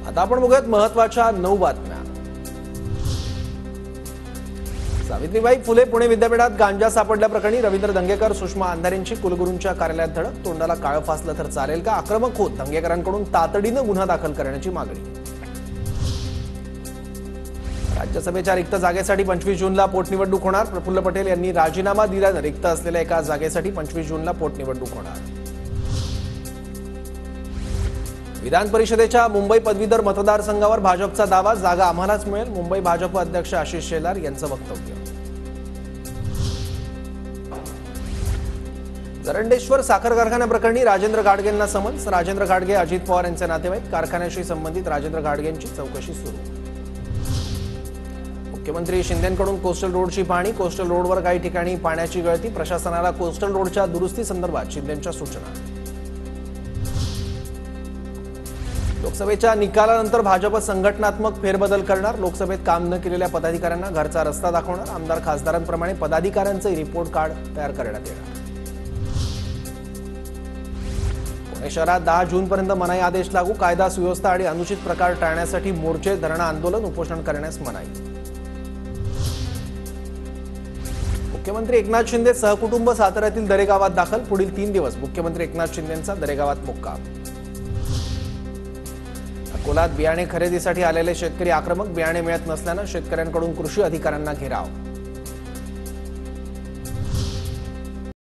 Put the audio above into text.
आता आपण बघूयात महत्त्वाच्या 9 बातम्या। सावित्रीबाई फुले पुणे विद्यापीठात गांजा सापडल्याप्रकरणी रवींद्र दंगेकर सुषमा अंधारेंची कुलगुरूंच्या कार्यालयात धडक। तोंडाला काळं फासलं तर चालेल का? आक्रमक होत दंगेकरांकडून तातडीनं गुन्हा दाखल करण्याची मागणी। राज्यसभेच्या रिक्त जागेसाठी 25 जूनला पोटनिवडणूक होणार। प्रफुल्ल पटेल यांनी राजीनामा दिल्यानं रिक्त असलेल्या एका जागेसाठी 25 जूनला पोटनिवडणूक होणार। विधान परिषदेच्या मुंबई पदवीधर मतदारसंघावर भाजपचा दावा, जागा आम्हालाच मिळेल। मुंबई भाजप अध्यक्ष आशिष शेलार यांचं वक्तव्य। जरंडेश्वर साखर कारखान्याप्रकरणी राजेंद्र घाडगेंना समन्स। राजेंद्र घाडगे अजित पवार यांचे नातेवाईक। कारखान्याशी संबंधित राजेंद्र घाडगेंची चौकशी सुरू। मुख्यमंत्री शिंदेंकडून कोस्टल रोडची पाहणी। कोस्टल रोडवर काही ठिकाणी पाण्याची गळती। प्रशासनाला कोस्टल रोडच्या दुरुस्ती संदर्भात शिंदेंच्या सूचना। लोकसभेच्या निकालानंतर भाजप संघटनात्मक फेरबदल करणार। लोकसभेत काम न केलेल्या पदाधिकाऱ्यांना घरचा रस्ता दाखवणार। आमदार खासदारांप्रमाणे पदाधिकाऱ्यांचे रिपोर्ट कार्ड तयार करण्यात येणार। पुणे शहरात 10 जूनपर्यंत मनाई आदेश लागू। कायदा सुव्यवस्था आणि अनुचित प्रकार टाळण्यासाठी मोर्चे, धरणं, आंदोलन, उपोषण करण्यास मनाई। मुख्यमंत्री एकनाथ शिंदे सहकुटुंब साताऱ्यातील दरेगावात दाखल। पुढील 3 दिवस मुख्यमंत्री एकनाथ शिंदेंचा दरेगावात मुक्काम। अकोल्यात बियाणे खरेदीसाठी आलेले शेतकरी आक्रमक। बियाणे मिळत नसल्यानं शेतकऱ्यांकडून कृषी अधिकाऱ्यांना घेराव।